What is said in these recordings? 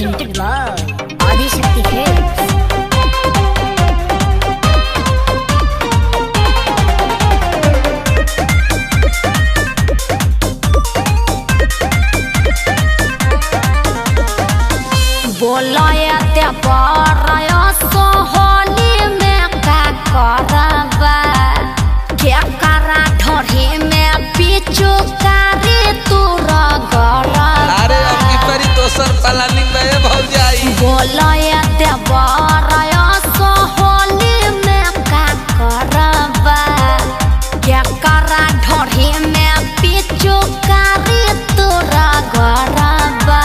presented by Adishakti Films. बोलाया ते पाराया सोहली में का करबा क्या करा ढोरी में पीछू कारी तूरा गरबा। अरे अबकी परी तो सर प्लानिंग में भौजाई बोलाया ते पाराया सोहली में का करबा क्या करा ढोरी में पीछू कारी तूरा गरबा।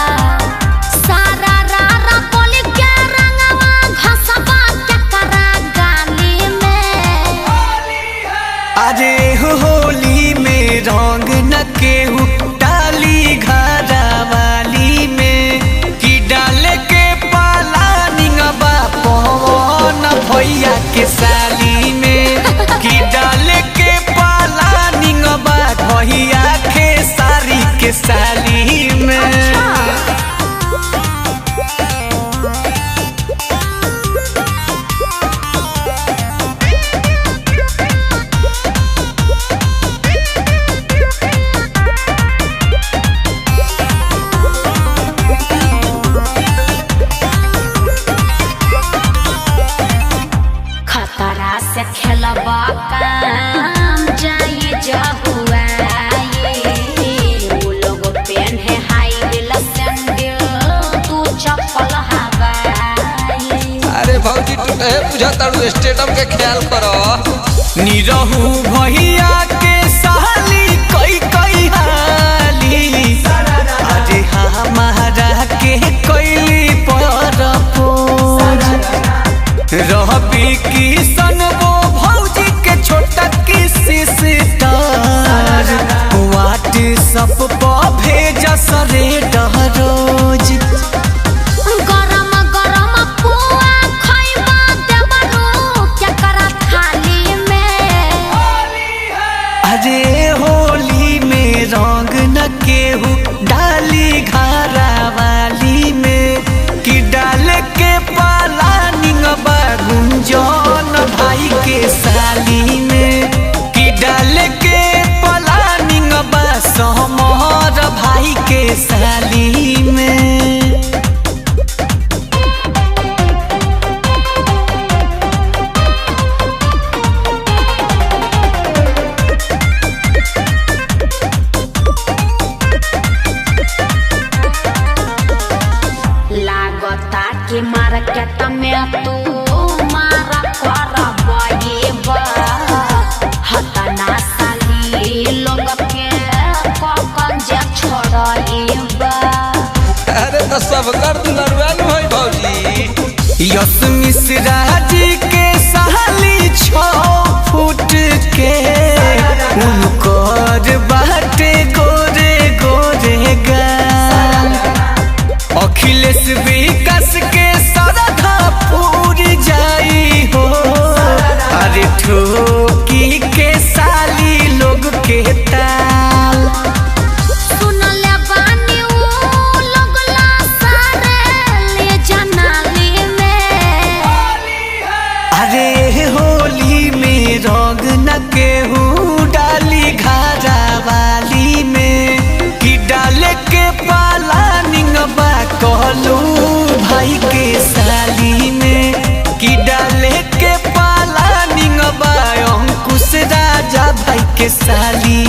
अरे होली में रंग न केहू डाली घरा वाली में कि डाले के पाला निंगबा पवन भैया के साली में कि डाले के पाला निंगबा भैया के सारी के साली में। खतरा से खेलबा काम जाई जहुआई वो लोग पेन है हाई हिल सैंडल तू चप्पल हवाई। अरे भौजी टूटे बुझा तारू स्टेडियम के ख्याल करो निरहू भैया के साली कई कई हाली अरे हमारा के कैली पर रहबी किसन वो भौजी के छोटा की सिस्टर व्हाट्सएप पर भेज सरे रोज गरम गरम पुआ खइबा देबरू क्या करा थाली में। अरे होली में रंग न केहू डाली घरा वाली में कि डाल के पाला निंगबा गुंजन भाई के साली में कि डाल के पाला निंगबा समर भाई के साली में। लागता कि मार्केट में तू मारा करबा हतना साली लोग के कौन जे छोड़बा। अरे तो सब कर दुलरवान होई भौजी यस मिश्रा जी के साली 6 फुट के उनकर बाटे गोरे गोरे गाल अखिलेश विकास के सरधा पूर जाई हो अरे ठोकी के साली लोग के ताल। सुनले बानी उ लगला सारे ले जनाली में। अरे होली में रंग न केहू डाली घरा वाली में कि डाले के पाला निंगबा कहलू भाई के साली में कि डाले के पाला निंगबा अंकुश राजा भाई के साली